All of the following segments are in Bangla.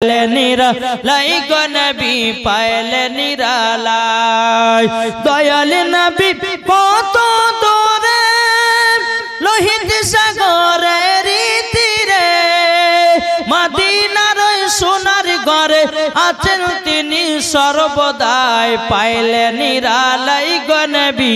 নিরালাই গো নবী পাইলে নিরালাই দয়াল নবী কত দূরে লোহিত সাগরের তীরে মদিনার সোনার ঘরে আছেন তিনি সর্বদাই পাইলে নিরালাই গো নবী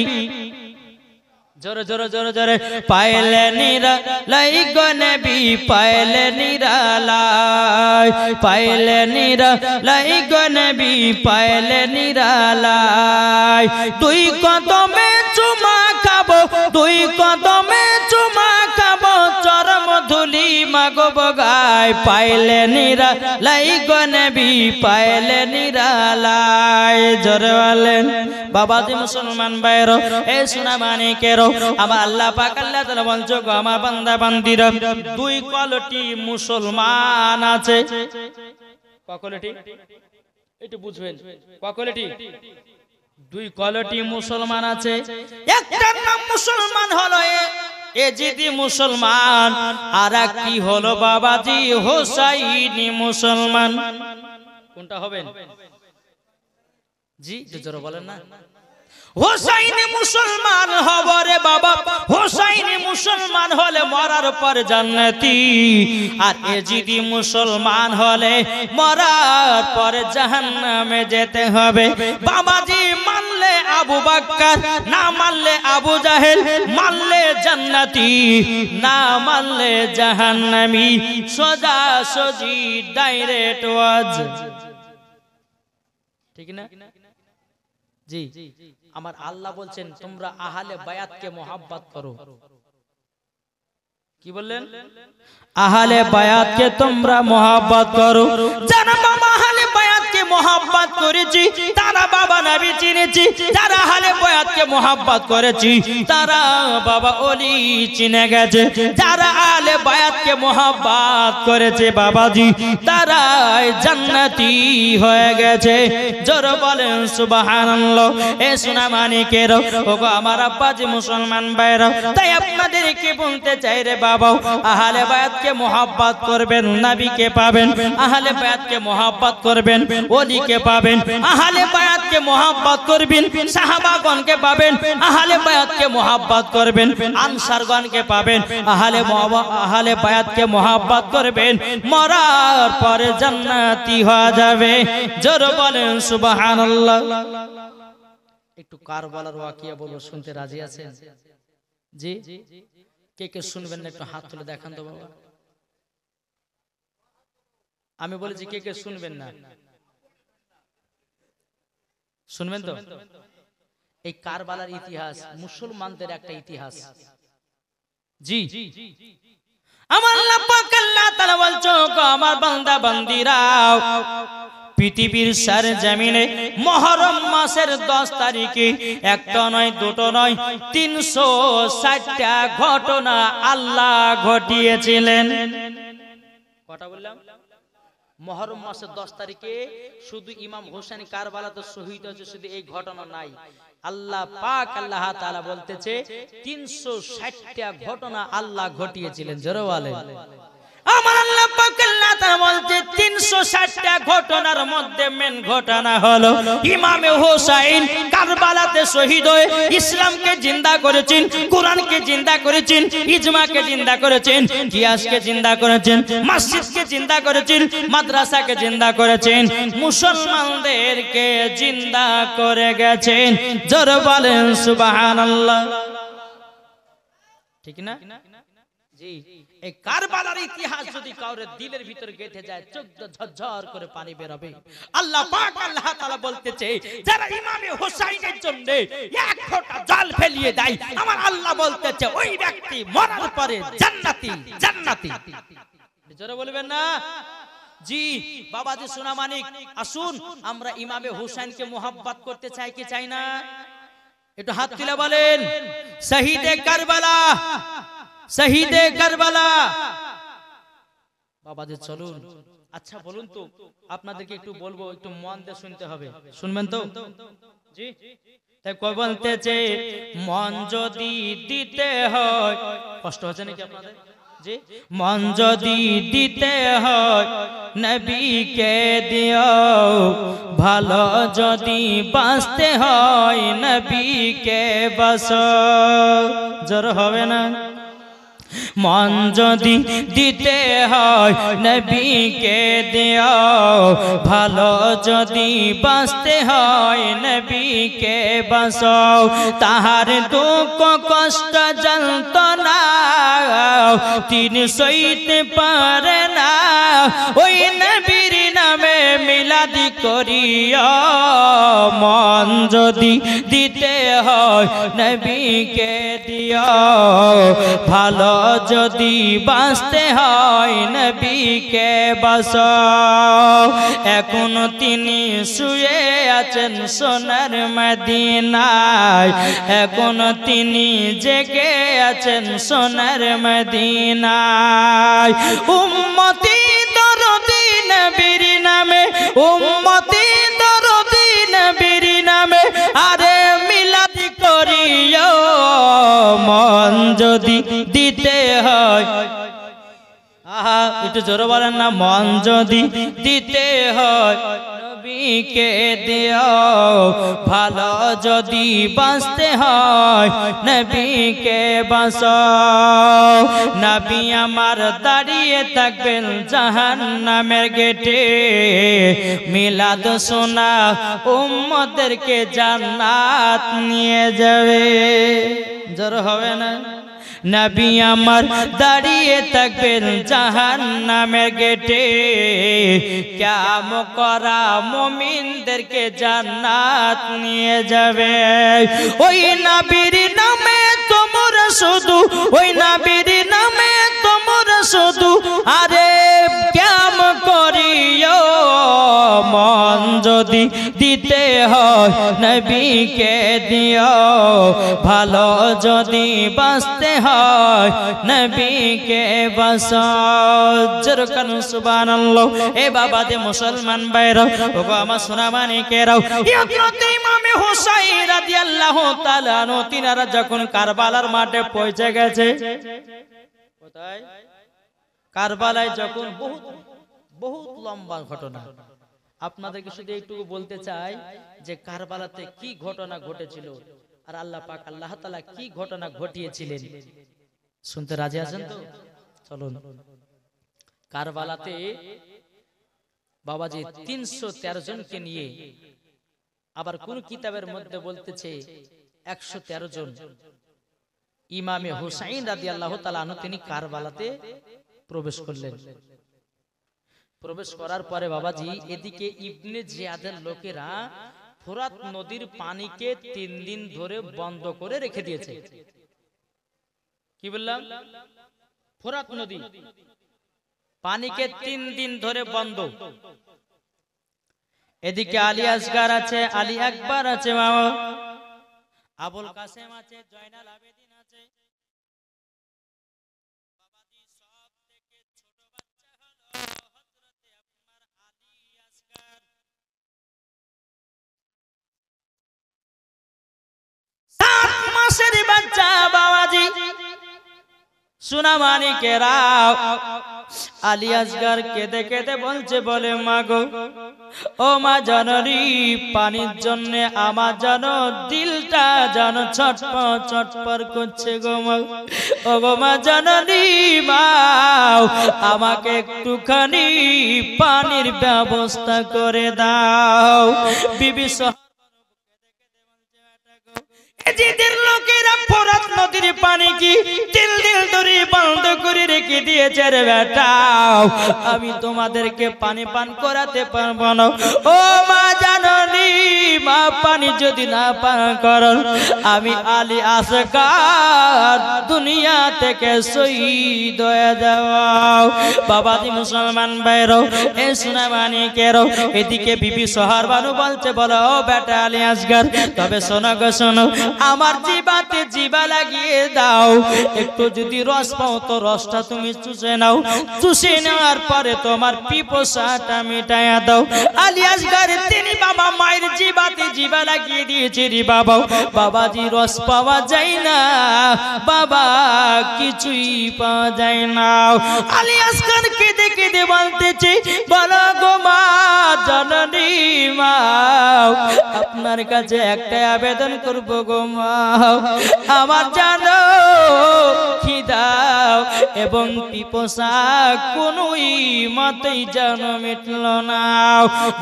জোরে জোরে জোরে জোরে পাইলে নিরালাই গো নবী পাইলে নিরালাই পাইলে নিরালাই গো নবী পাইলে নিরালাই দুই কদমে চুমা খাবো দুই কদমে চুমা খাবো চরম ধুলি মাগব গায় পাইলে নিরালাই গো নবী পাইলে নিরালাই জোরে বলেন বাবাজি মুসলমান ভাইরা এ সোনা মানিকেরো আমার আল্লাহ পাক আল্লাহ তাআলা বলছো গো আমার বান্দা বান্দীরা দুই কোয়ালিটি মুসলমান আছে কোয়ালিটি একটু বুঝবেন কোয়ালিটি দুই কোয়ালিটি মুসলমান আছে একটা নাম মুসলমান হলো এজিদি মুসলমান আর একটি হলো বাবাজি হোসাইনি মুসলমান কোনটা হবেন জি জোরে বলেন না হোসাইনি মুসলমান হবো রে বাবা হোসাইনি মুসলমান হলে মরার পর জান্নাতি আর এজিদি মুসলমান হলে মরার পর জাহান্নামে যেতে হবে বাবাজি মানলে আবু বকর না মানলে আবু জাহেল মানলে জান্নাতি না মানলে জাহান্নামী সোজা সোজি ডাইরেক্ট ওয়াজ ঠিক না জি আমার আল্লাহ বলছেন তোমরা আহলে বায়াতকে মোহাব্বত করো কি বললেন আহলে বায়াতকে তোমরা মোহাব্বত করো যারা বাবা আহলে বায়াতকে মোহাব্বত করেছি তারা বাবা নবী চিনেছি যারা আহলে বায়াতকে মোহাব্বত করেছি তারা বাবা ওলি চিনে গেছে যারা আহলে বায়াতকে মোহাব্বত করেছে বাবাজি তারা জান্নাতি হয়ে গেছে জোরে বলেন সুবহানাল্লাহ এ সোনা মানিকের ওগো আমার আব্বাজি মুসলমান ভাইরা তাই আপনাদেরকে বলতে চাই রে বাবা আহলে বায়াতকে মোহাব্বত করবেন নবীকে পাবেন আহলে বায়াতকে মোহাব্বত করবেন ওলিকে পাবেন আহলে বায়াতকে মোহাব্বত করবেন সাহাবাগণকে পাবেন আহলে বায়াতকে মোহাব্বত করবেন আনসারগণকে পাবেন আহলে বায়াতকে মোহাব্বত করবেন মরার পরে জান্নাতি হয়ে যাবে জোরে বলেন সুবহানাল্লাহ একটু কারবালার ওয়াকিয়া বলবো শুনতে রাজি আছেন জি কে কে শুনবেন না একটু হাত তুলে দেখান তো বাবা আমি বলেছি কে কে শুনবেন না শুনবেন তো এই কারবালার ইতিহাস মুসলমানদের একটা ইতিহাস জি আমার আল্লাহ পাক আল্লাহ তাআলা বলছো আমার বান্দা বান্দীরা পৃথিবীর সরজমিনে মুহররম মাসের 10 তারিখে একটা নয় দুটো নয় 360টা ঘটনা আল্লাহ ঘটিয়েছিলেন কটা বললাম মুহররম মাসের 10 তারিখে শুধু ইমাম হোসেন কারবালাতে শহীদ হয়েছে শুধু এই ঘটনা নাই আল্লাহ পাক আল্লাহ তাআলা বলতেছে 360টা ঘটনা আল্লাহ ঘটিয়েছিলেন জোরে বলেন আমার আল্লাহ পাক আল্লাহ তাআলা বলতে 360টা ঘটনার মধ্যে মেন ঘটনা হলো ইমাম হোসেন কারবালাতে শহীদ হয়ে ইসলামকে জিন্দা করেছেন কোরআনকে জিন্দা করেছেন ইজমাকে জিন্দা করেছেন কিয়াসকে জিন্দা করেছেন মসজিদকে জিন্দা করেছেন মাদ্রাসাকে জিন্দা করেছেন মুসলমানদেরকে জিন্দা করে গেছেন জোরে বলেন সুবহানাল্লাহ ঠিক না জি এই কারবালার ইতিহাস যদি কাউরে দিলের ভিতর গেঁথে যায় চোখ ঝরঝর করে পানি বের হবে আল্লাহ পাক আল্লাহ তাআলা বলতেছে যারা ইমামে হোসেনের জন্য এক ফোঁটা জল ফেলিয়ে দেয় আমার আল্লাহ বলতেছে ওই ব্যক্তি মরার পরে জান্নাতি জান্নাতি জোরে বলবেন না জি বাবাজি সোনা মানিক আসুন আমরা ইমামে হোসেনকে মোহাব্বত করতে চাই কি চাই না একটু হাত তুলে বলেন শহীদে কারবালা শহীদে কারবালা বাবাজি চলুন আচ্ছা বলুন তো আপনাদেরকে একটু বলবো একটু মন দিয়ে শুনতে হবে শুনবেন তো জি তাই কই বলতেছে মন যদি দিতে হয় কষ্ট হচ্ছে নাকি আপনাদের মন যদি দিতে হয় নবীকে দিও, ভালো যদি বাঁচতে হয় নবীকে বাঁচো। জোর হবে না? মন যদি দিতে হয় নবীকে দিও, ভালো যদি বাঁচতে হয় নবীকে বাঁচো। তাহার দুঃখ কষ্ট যন্ত্রণা তিনি সইতে পারে না, ওই নবীর নামে মিলাদি করিও। মন যদি দিতে হয় নবীকে দিও, ভালো যদি বাঁচতে হয় নবীকে বাঁচো। এখন তিনি শুয়ে আছেন সোনার মদিনায়, এখন তিনি জেগে আছেন সোনার মদিনায়। উম্মতি দরদি নবীর নামে, উম্মতি দরদি নবীর নামে আরে মিলাদ করিও। মন যদি দিতে হয়, আহা একটু জোরে বলেন না, মন যদি দিতে হয় নবীকে দিও, ভালো যদি বাঁচতে হয় নবীকে বাঁচো। নবী আমার দাঁড়িয়ে থাকবেন জাহান্নামের গেটে, মিলাদ শোনা উম্মতদেরকে জান্নাত নিয়ে যাবে। জোর হবে না? নবী আমার দাঁড়িয়ে থাকবেন জাহান্নামের গেটে, কিয়াম করা মুমিনদেরকে জান্নাত নিয়ে যাবে। ওই নবীর নামে তোমরা শুধু, ওই নবীর নামে তোমরা শুধু আরে কিয়াম করিও। মন যদি দিতে হয় নবীকে দিও, ভালো যদি বাঁচতে হয় নবীকে বাঁচো। জোরে কানু সুবহানাল্লাহ। এ বাবা দে মুসলমান ভাইরা, ওগো আমার সোনা মানিকেরাও, হযরত ইমাম হুসাইন রাদিয়াল্লাহু তাআলা আনহু তিনারা যখন কারবালার মাঠে পৌঁছে গেছে, কোথায়? কারবালায় যখন বহুত লম্বা ঘটনা, আপনাদেরকে শুধু একটু বলতে চাই যে কারবালাতে কি ঘটনা ঘটেছিল আর আল্লাহ পাক আল্লাহ তাআলা কি ঘটনা ঘটিয়েছিলেন। শুনতে রাজি আছেন তো? চলুন। কারবালাতে বাবাজি 313 জনকে নিয়ে, আবার কোন কিতাবের মধ্যে বলতেছে 113 জন, ইমামে হুসাইন রাদিয়াল্লাহু তাআলা আনহু তিনি কারবালাতে প্রবেশ করলেন। প্রবেশ করার পরে বাবাজি এদিকে ইবনে জিয়াদের লোকেরা ফোরাত নদীর পানিকে 3 দিন ধরে বন্ধ করে রেখে দিয়েছে। কি বললাম? ফোরাত নদী পানিকে 3 দিন ধরে বন্ধ। এদিকে আলী আসগার আছে, আলী আকবর আছে, বাবা আবুল কাসেম আছে, জয়নাল আবেদিন আছে। বাবাজি সব থেকে ছোট বাচ্চা হলো হযরতে আপনার আলী আসগার। 7 মাসের বাচ্চা বাবাজি। সোনা মানিকেরা, আলী আসগার কেঁদে কেঁদে বলছে, বলে মা গো, ও মা জননী, পানির জন্য আমার যেন দিলটা যেন ছটপট ছটপট করছে গো মা। ও গো মা জননী, মা আমাকে একটুখানি পানির ব্যবস্থা করে দাও। বিবি এজিদের লোকেরা ফোরাত নদীর পানি কি দিল দিল ধরে বন্ধ করে রেখে দিয়েছে রে বেটা, আমি তোমাদেরকে পানি পান করাতে পারবো না। ও মা জাননি, মা পানি যদি না পান করো, আমি আলী আসগার দুনিয়া থেকে শহীদ হয়ে যাও। বাবাজি মুসলমান ভাইরো, এ সোনা মানিকেরো, এদিকে বিবি সোহার বানু বলছে, বলো ও বেটা আলী আসগার, তবে শোনো গো শোনো, আমার জিবাতে জিবা লাগিয়ে দাও, একটু যদি রস পাও তো রসটা তুমি চুষে নাও, চুষে নেওয়ার পরে তোমার পিপাসাটা মিটাইয়া দাও। আলী আসগার তিনি বাবা মায়ের জিবাতে জিবা লাগিয়ে দিয়েছে রে বাবা বাবাজি রস পাওয়া যায় না বাবা কিছুই পাওয়া যায় না আলী আসগর কেঁদে কেঁদে বলতেছে বলো গো মা জননী মা আপনার কাছে একটা আবেদন করব গো মা আমার জানো খিদা এবং পিপাসা কোনই মতেই যেন মিটল না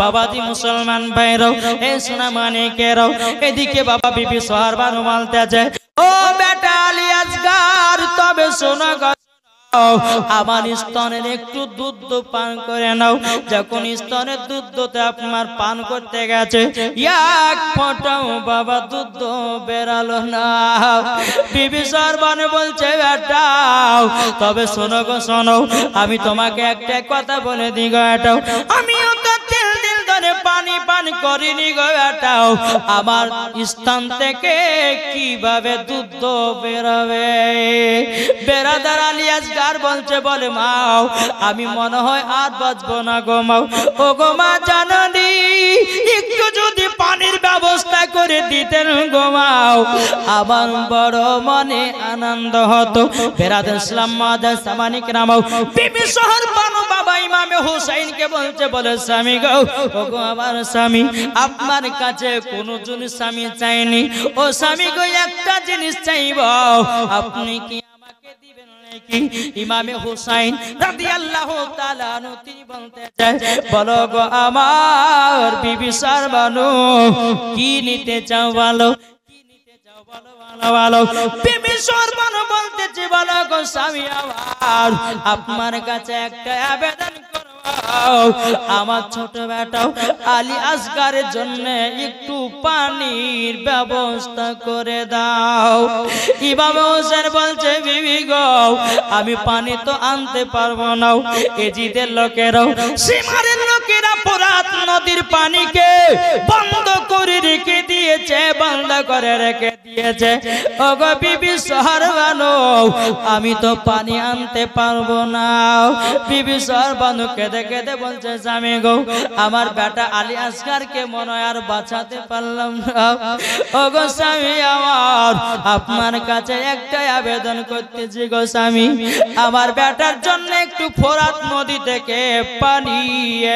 বাবাজি মুসলমান ভাইরাও এ সোনা মানিকেরাও এদিকে বাবা বিবি সোহারবানু বলতেছে ও বেটা আলী আসগর তবে শোনো আমার স্তনের একটু দুধ পান করে নাও যখন স্তনের দুধতে আপনার পান করতে গেছে এক ফোঁটাও বাবা দুধ বেরালো না বিবি সোহারবানু বলছে বেটাও তবে শোনো গো শোনো আমি তোমাকে একটা কথা বলে দিই গো এটাও আমিও তো দিল দিল ধরে পানি পান করিনি গো এটাও আমার স্থান থেকে কিভাবে দুধ বেরোবে বেরাদার আলী আসগর বলছে বলে মাও আমি মনে হয় আর বাঁচবো না গো মাও ও গো মা জাননি একটু যদি পানির ব্যবস্থা করে দিতেন গো মাও আমার বড় মনে আনন্দ হতো বেরাদার ইসলাম মাদার সামানিক রামাও বিবি সোহারবানু বাবা ইমামে হুসাইনকে বলছে বলে স্বামী গো ও গো আমার স্বামী আপনার কাছে কোনো জিনিস স্বামী চাইনি ও স্বামী গো একটা জিনিস চাইব আপনি কি আমাকে দিবেন নাকি ইমামে হুসাইন রাদিয়াল্লাহু তাআলা আনহু তিনি বলতে চায় বলো গো আমার বিবি সোহারবানু কি নিতে চাও বলো কি নিতে চাও বলো বলো বলো বিবি সোহারবানু বলতেছে বলো গো স্বামী আমার আপনার কাছে একটা আবেদন আমার ছোট বেটাও আলী আসগরের জন্য একটু পানির ব্যবস্থা করে দাও ইমাম হোসেন বলছে বিবি গো আমি পানি তো আনতে পারবো না এজিদের লোকেরাও সীমারের লোকেরা ফোরাত নদীর পানিকে বন্ধ করে রেখে দিয়েছে বন্ধ করে রেখে দিয়েছে ওগো বিবি সোহারবানু আমি তো পানি আনতে পারবো না বিবি সোহারবানু কেঁদে কেঁদে বলছে স্বামী গো আমার বেটা আলী আসগরকে মনে হয় আর বাঁচাতে পারলাম না ওগো স্বামী আমার আপনার কাছে একটাই আবেদন করতেছি গো স্বামী আমার বেটার জন্য একটু ফোরাত নদী থেকে পানি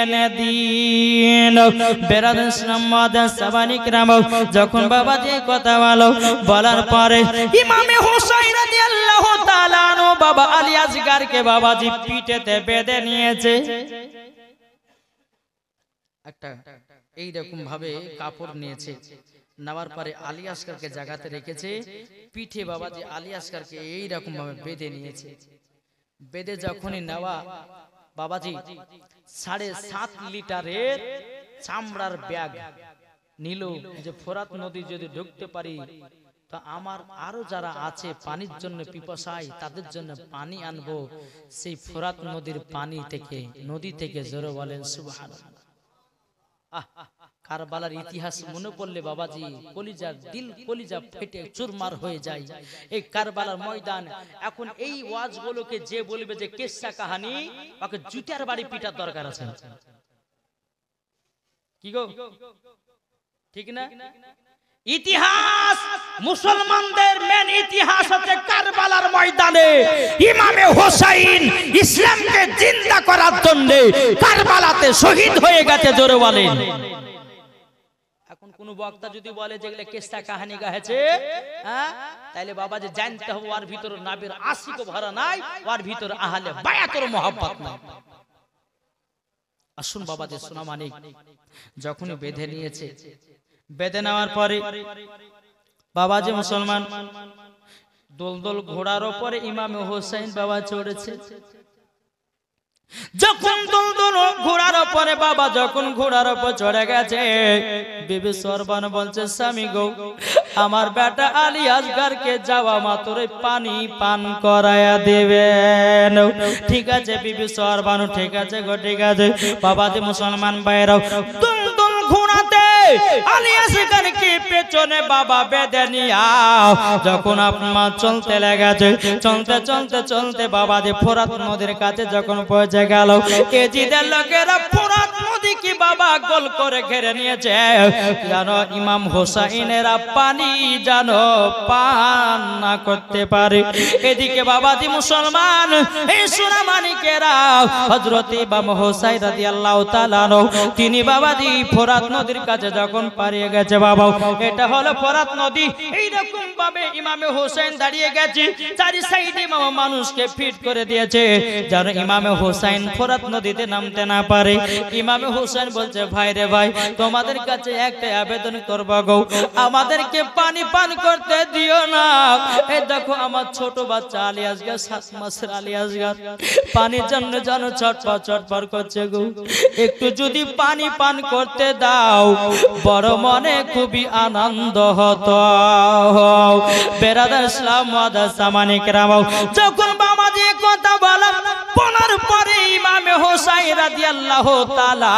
এনে দিন বেরাদার ইসলাম মাদার সাবানিক রামাও যখন বাবাজি কথা বলো বলার পরে ইমামে হুসাইন রাদিয়াল্লাহু তাআলা আনহু বাবা আলী আসগরকে বাবাজি পিঠেতে বেঁধে নিয়েছে একটা এই রকম ভাবে কাপড় নিয়েছে নেওয়ার পরে আলী আসগরকে জায়গাতে রেখেছে পিঠে বাবাজি আলী আসগরকে এই রকম ভাবে বেঁধে নিয়েছে বেঁধে যখনই নেওয়া বাবাজি 7.5 লিটারের চামড়ার ব্যাগ নিল যে ফোরাত নদী যদি ঢুকতে পারি তা আমার আরো যারা আছে পানির জন্য পিপাসায় তাদের জন্য পানি আনবো সেই ফোরাত নদীর পানি থেকে নদী থেকে জোরে বলেন সুবহানাল্লাহ কারবালার ইতিহাস মনে পড়লে বাবাজি কলিজার দিল কলিজা ফেটে চুরমার হয়ে যায় এই কারবালার ময়দান এখন এই ওয়াজগুলোকে যে বলবে যে কিসসা কাহিনী ওকে জুতার বাড়ি পিটার দরকার আছে কি গো ঠিক না ইতিহাস মুসলমানদের মেন ইতিহাস হচ্ছে কারবালার ময়দানে ইমামে হোসেন ইসলামকে জিন্দা করার জন্য কারবালাতে শহীদ হয়ে গেছে জোরে বলেন এখন কোন বক্তা যদি বলে যেগুলো কিসসা কাহিনী গাইছে হ্যাঁ তাইলে বাবা যে জানতে হবে ওর ভিতরে নবীর আশিক ভরা নাই ওর ভিতরে আহলে বায়াতের মোহাব্বত নাই আসুন বাবাদের সোনা মানিক যখনই বেঁধে নিয়েছে বেঁধে নেওয়ার পরে বাবাজি মুসলমান দোলদোল ঘোড়ার উপরে ইমামে হোসেন বাবা চড়েছে যখন দোলদোল ঘোড়ার উপরে বাবা যখন ঘোড়ার উপর চড়ে গেছে বিবি সোহারবানু বলছে স্বামী গো আমার বেটা আলী আসগরকে যাওয়া মাত্রই পানি পান করায়া দিবেন ঠিক আছে বিবি সোহারবানু ঠিক আছে গো ঠিক আছে বাবাজি মুসলমান ভাইরাও দোলদোল ঘোড়াতে আলী আসগরকে পেছনে বাবা বেঁধে নিয়া যখন আপনার চলতে লেগেছে চলতে চলতে চলতে বাবাজি ফোরাত নদীর কাছে যখন পৌঁছে গেল এজিদের লোকেরা ফোরাত নদীকে বাবা বাবা গোল করে ঘিরে নিয়েছে যেন ইমাম হোসাইনের পানি যেন পান না করতে পারে। এদিকে বাবাজি মুসলমান এই সোনামানিকেরা হযরত ইমাম হোসাইন রাদিয়াল্লাহু তাআলা তিনি বাবাজি ফোরাত নদীর কাছে যখন পারিয়ে গেছে বাবা, এটা হলো ফোরাত নদী। এইরকম ভাবে ইমামে হোসেন দাঁড়িয়ে গেছে, চারি সাইডে ইমাম মানুষকে ফিট করে দিয়েছে যেন ইমামে হোসেন ফোরাত নদীতে নামতে না পারে। ইমামে হোসেন বলছে ভাই রে ভাই, তোমাদের কাছে একটা আবেদন করব গো, আমাদেরকে পানি পান করতে দিও না। এই দেখো আমার ছোট বাচ্চা আলী আসগার, 7 মাসের আলী আসগার পানির জন্য যেন ছটফট ছটফট করছে গো, একটু যদি পানি পান করতে দাও বড় মনে খুবই আনন্দ হতো। বেরাদার ইসলাম ওয়াদা সামানি কেরাম যখন বাবাজি কথা বলার পরে ইমামে হোসাইন রাদিয়াল্লাহু তাআলা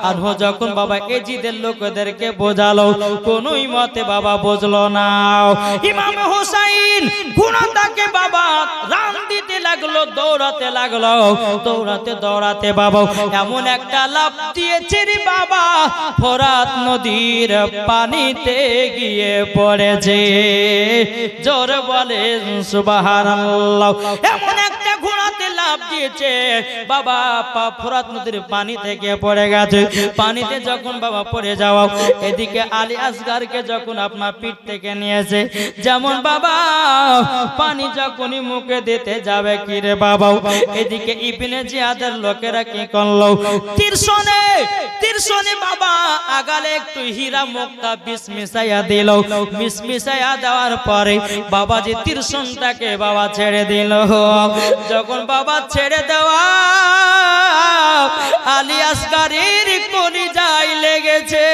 আনহু যখন বাবা এজিদের লোকদেরকে বোঝালো, কোনই মতে বাবা বুঝলো না। ইমামে হোসাইন গুনাহটাকে বাবা রান দিতে লাগলো, দৌড়াতে লাগলো, দৌড়াতে দৌড়াতে বাবা এমন একটা লাফ দিয়েছে রে বাবা, ফোরাত নদীর পানিতে গিয়ে পড়েছে। জোরে বলেন সুবহানাল্লাহ। এমন একটা ঘোড়াতে লাফ দিয়েছে বাবা, ফোরাত নদীর পানি থেকে পড়ে গেছে। পানিতে যখন বাবা পড়ে যাওয়া, এদিকে আলী আসগারকে যখন আপনার পিঠ থেকে নিয়েছে, যেমন বাবা পানি যখনই মুখে দিতে যাবে কি রে বাবা, এদিকে ইবনে জিয়াদের লোকেরা কি করলো, তিরশনে বাবা আগালে একটু হীরা মুক্তা বিষ মিশাইয়া দিল। বিষ মিশাইয়া দেওয়ার পরে বাবাজি তিরশনটাকে বাবা ছেড়ে দিল। যখন বাবা ছেড়ে দেওয়া আলী আসগারের কলিজায় লেগেছে,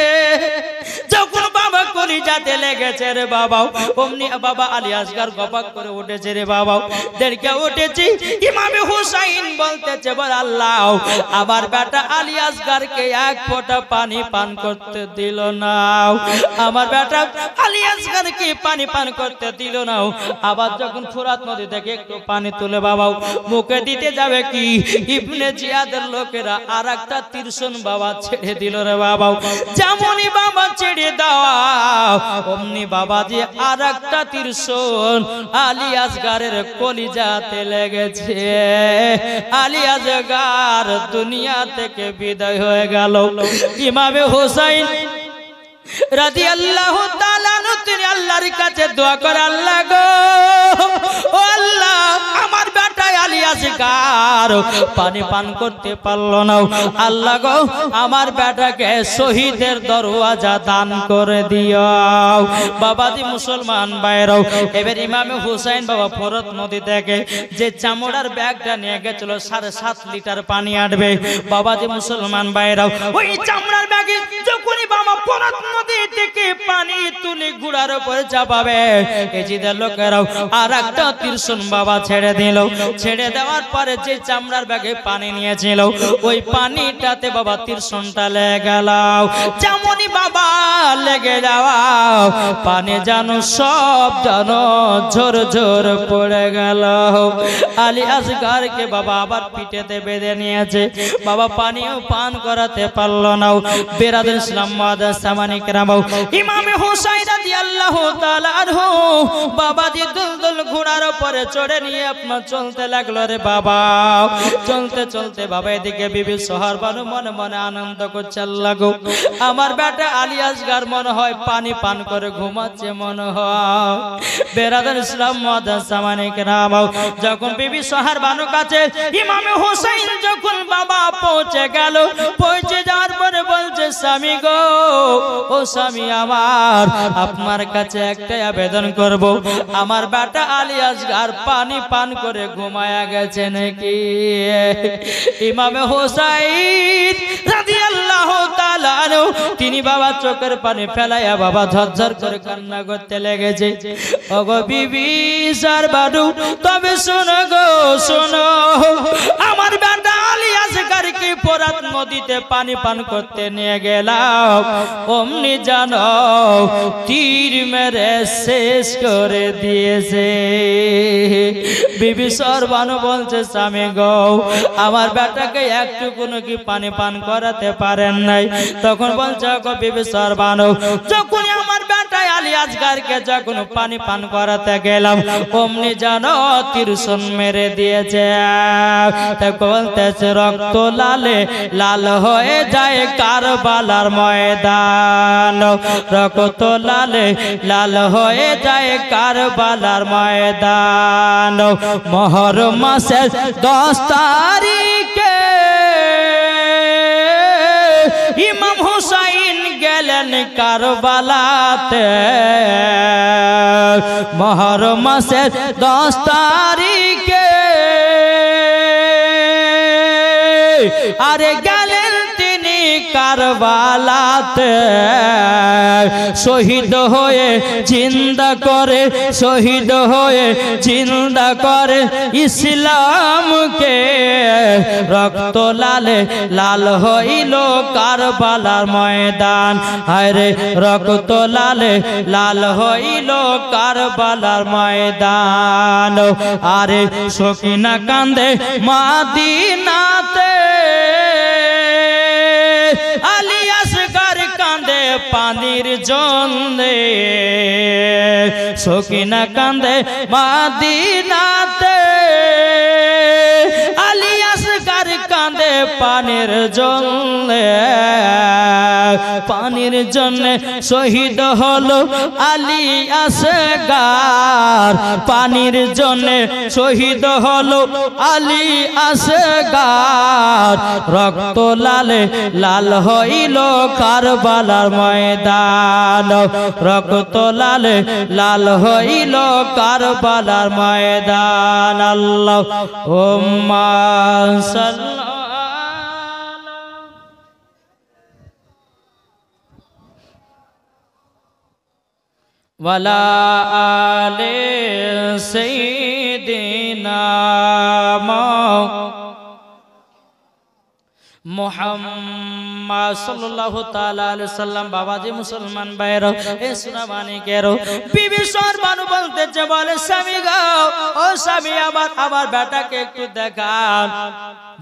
যখন বাবা কলিজাতে লেগেছে রে বাবা, অমনি বাবা আলী আসগার গপাক করে উঠেছে রে বাবা, দেরকে উঠেছি। ইমামে হুসাইন বলতেছে বল আল্লাহ, আমার বেটা আলী আসগারকে এক ফোঁটা পানি পান করতে দিল না, আমার বেটা আলী আসগারকে পানি পান করতে দিল না। আবার যখন ফোরাত নদী থেকে একটু পানি তুলে বাবা মুখে দিতে যাবে কি, ইবনে জিয়াদের লোকেরা আরেকটা তিরশন বাবা ছেড়ে দিল রে বাবা। যেমনই বাবা ছেড়ে দেওয়া অমনি বাবাজি আরেকটা তিরশন আলী আসগারের কলিজাতে লেগেছে। আলী আসগার দুনিয়া থেকে বিদায় হয়ে গেল। ইমামে হোসাইন রাদিয়াল্লাহু তাআলা তিনি আল্লাহর কাছে দোয়া করে, আল্লাহ গো, ও আল্লাহ, আমার বেটা আলী আসগার পানি পান করতে পারলো না, আল্লাহ গো আমার বেটাকে শহীদের দরওয়াজা দান করে দিও। বাবাজি মুসলমান ভাইরাও, এবার ইমামে হুসাইন বাবা ফোরাত নদী থেকে যে চামড়ার ব্যাগটা নিয়ে গেছিল 7.5 লিটার পানি আনবে, বাবাজি মুসলমান ভাইরাও ওই চামড়ার ব্যাগে যখনই বাবা ফোরাত নদী থেকে পানি তুলে ঘোড়ার উপরে চাপাবে, এজিদের লোকেরাও আর একটা তিরশন বাবা ছেড়ে দিল। ছেড়ে দেওয়ার পরে যে চামড়ার ব্যাগে পানি নিয়েছিল ওই পানিটাতে বাবা তিরশনটা লেগে গেল। যেমনই বাবা লেগে যাওয়া পানি যেন সব যেন ঝোর ঝোর পড়ে গেল। আলী আসগারকে বাবা আবার পিঠেতে বেঁধে নিয়েছে, বাবা পানিও পান করাতে পারলো না। বেরাদার ইসলাম ওয়াদা সামানি কেরাম, ইমামে হুসাইন রাদিয়াল্লাহু তাআলা আনহু বাবাজি দুলদুল ঘোড়ার উপরে চড়ে নিয়ে আপনার চলতে লাগলো রে বাবা। চলতে চলতে বাবা এদিকে বিবি সোহার বানু মনে মনে আনন্দ করছে, আল্লাহ গো আমার বেটা আলী আসগার মনে হয় পানি পান করে ঘুমাচ্ছে মনে হয়। বেরাদার ইসলাম ওয়াদা সামানি কেরাম, যখন বিবি সোহার বানু কাছে ইমামে হুসাইন যখন বাবা পৌঁছে গেল, পৌঁছে যাওয়ার পরে বলছে, স্বামী গো, ও স্বামী আমার, আপনার কাছে একটা আবেদন করব, আমার বেটা আলী আসগার পানি পান করে ঘুমায়া গেছে নাকি? ইমামে হোসাইন রাদিয়াল্লাহু তাআলা তিনি বাবা চোখের পানি ফেলাইয়া বাবা ঝরঝর করে কান্না করতে লেগেছে। ওগো বিবি সারবানু তবে শোনো গো শোনো, আমার বেটা আলী আসগারকে ফোরাত নদীতে পানি পান করতে নিয়ে গেলাম, অমনি জানো তীর মেরে শেষ করে দিয়েছে। বিবি সারবানু বলছে স্বামী গো আমার বেটাকে একটুকুনো কি পানি পান করাতে পারেন নাই? তখন বলছে গো বিবি সারবানু যখন আমার বেটা আলী আসগারকে যখন পানি পান করাতে গেলাম অমনি জানো তীরশন মেরে দিয়েছে। বলতেছে রক্ত লালে লাল হয়ে যায় কারবালার ময়দান, রক্ত লালে লাল হয়ে যায় কারবালার ময়দান। মুহররম মাসের 10 তারিখে ইমাম হুসাইন গেলেন কারবালাতে। মুহররম মাসের 10 তারিখে আরে গেলেন তিনি কারবালাতে, শহীদ হয়ে জিন্দা করে, শহীদ হয়ে জিন্দা করে ইসলামকে। রক্ত লালে লাল হইল কারবালার ময়দান, আরে রক্ত লালে লাল হইল কারবালার ময়দান। আরে সকিনা কান্দে মাদিনাতে, আলী আসগার কান্দে পানির জন্যে, সকিনা কান্দে মাদিনাতে, আলী আসগার কান্দে পানির জন্যে। পানির জন্যে শহীদ হলো আলী আসগার, পানির জন্যে শহীদ হলো আলী আসগার। রক্ত লালে লাল হইল কারবালার ময়দান, রক্ত লালে লাল হইল কারবালার ময়দান। আল্লাহুম্মা সাল্লি ওয়ালা আলে সাইয়্যিদিনা মুহাম্মদ সাল্লাল্লাহু তাআলা আলাইহি সাল্লাম। বাবাজি মুসলমান ভাইরা এ সুনামানিকেরও বিবি সারবানু বলতেছে বলে স্বামী গো ও স্বামী আমার বেটাকে একটু দেখান।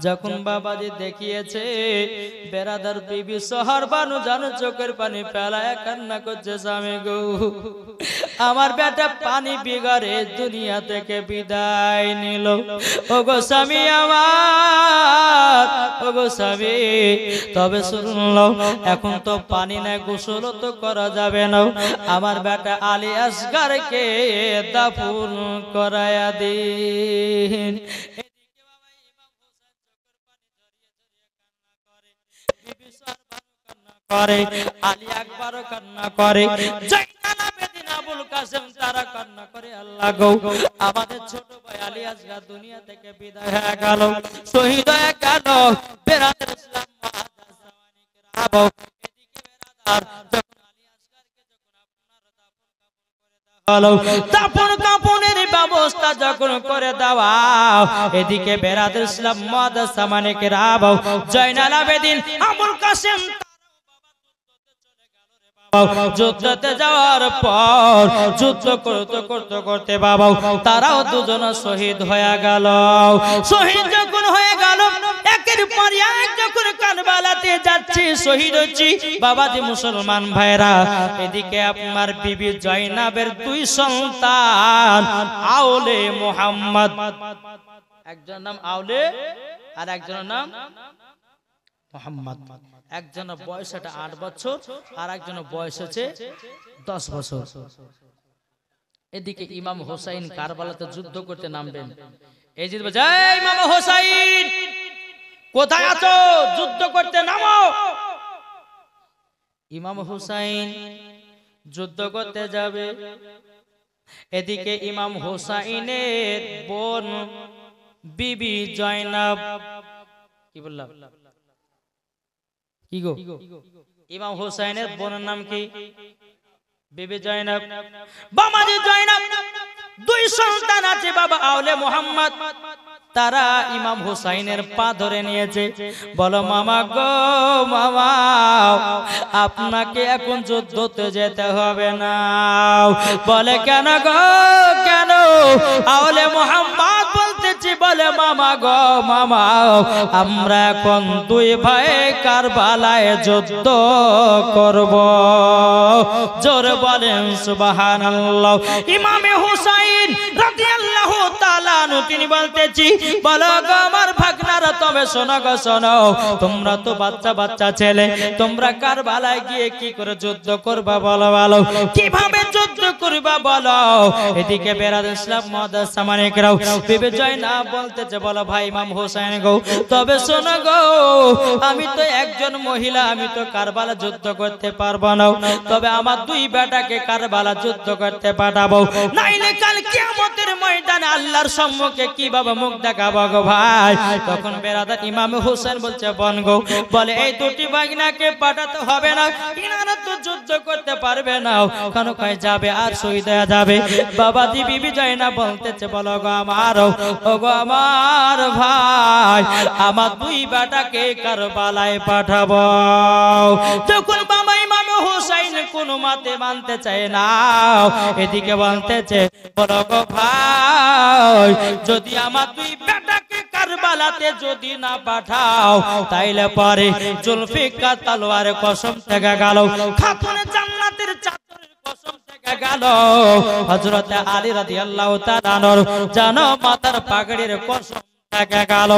যখন বাবাজি দেখিয়েছে বেরাদার বিবি সারবানু জানো চোখের পানি ফেলায় কান্না করছে স্বামী গো আমার বেটা পানি বিগারে দুনিয়া থেকে বিদায় নিল। ওগো স্বামী আমার, ওগো স্বামী তবে শুনলো এখন তো পানি নাই, গোসল তো করা যাবে না, আমার বেটা আলী আসগারকে দাফন করায়া দিন। করে আলী আকবরও কান্না করে, জাইনাল আবেদিন আবুল কাসেম তারা কান্না করে। আল্লাহ গো আমাদের ছোট ভাই আলী আসগার দুনিয়া থেকে বিদায় হয়ে গেল, শহীদ হয়ে গেল। বেরাদার ইসলাম এদিকে বেরাদার যখন আলী আসগারকে যখন আপনারা দাফন কাফনের ব্যবস্থা যখন করে দেওয়া, এদিকে বেরাদার ইসলাম মাদ্রাসা মানিকের আবু জাইনাল আবেদিন আবুল কাসেম যুদ্ধতে যাওয়ার পর যুদ্ধ করতে করতে করতে বাবা তারাও দুজন শহীদ হয়ে গেল। শহীদ যখন হয়ে গেল একের পর এক যখন কারবালাতে যাচ্ছে শহীদ হচ্ছে বাবাজি মুসলমান ভাইরা, এদিকে আপনার বিবি জয়নাবের 2 সন্তান আউলে মুহাম্মদ, একজনের নাম আউলে আর একজনের নাম মুহাম্মদ। একজনের বয়স 8 বছর আর একজনের বয়স হচ্ছে 10 বছর। এদিকে ইমাম হোসাইন কারবালাতে যুদ্ধ করতে নামবেন। এই যে জয় ইমাম হোসাইন কোথায় আছো, যুদ্ধ করতে নামো। ইমাম হোসাইন যুদ্ধ করতে যাবে। এদিকে ইমাম হোসাইনের বোন বিবি জয়নাব, কি বললাম কি গো ইমাম হুসাইনের বোনের নাম কি বিবি জয়নব বাবাজি জয়নব দুই সন্তান আছে বাবা আওলে মোহাম্মদ তারা ইমাম হুসাইনের পা ধরে নিয়েছে বলো মামা গো মামা আপনাকে এখন যুদ্ধতে যেতে হবে না বলে কেন গো কেন আওলে মোহাম্মদ বলতেছি বলে মামা গো মামা আমরা এখন দুই ভাই কারবালায় যুদ্ধ করব জোরে বলেন সুবহানাল্লাহ ইমামে হুসাইন রাদিয়াল্লাহু তাআলা আনহু তিনি বলতেছি বলো গো আমার ভাগনারা তবে শোনো গো শোনো তোমরা তো বাচ্চা বাচ্চা ছেলে তোমরা কারবালায় গিয়ে কি করে যুদ্ধ করবা বলো বলো কিভাবে যুদ্ধ করবা বলো এদিকে বেরাদ ইসলাম মুআদ্দাস সামানিকরাও বিবি জয়নব বলতেছে বলো ভাই ইমাম হুসাইন গো তবে শোনো গো আমি তো একজন মহিলা আমি তো কারবালা যুদ্ধ করতে পারবো না তবে আমার দুই বেটাকে কারবালা যুদ্ধ করতে পাঠাবো নাইলে কাল কিয়ামতের ময়দানে আল্লাহর সম্মুখে কিভাবে মুখ দেখাবো গো ভাই তখন বেরাদার ইমাম হুসাইন বলছে বোন গো বলে এই দুটি ভাগনাকে পাঠাতে হবে না ইনারা তো যুদ্ধ করতে পারবে না কেন কয় যাবে আর শহীদ হয়ে যাবে বাবাজি বিবি জয়নব বলতেছে বলো গো আমার ও গো আমার ভাই আমার দুই বেটাকে কারবালায় পাঠাবো তখন বাবা ইমাম হুসাইন কোন মতে মানতে চায় না এদিকে বলতেছে বলো গো ভাই যদি আমার দুই বেটাকে কারবালাতে যদি না পাঠাও তাইলে পরে জুলফিকার তলোয়ার কসম থেকে গেল খাতুনে জান্নাতের চাদরের কসম থেকে গেল হযরত আলী রাদিয়াল্লাহু তাআলা জানো মাথার পাগড়ির কসম থেকে গেল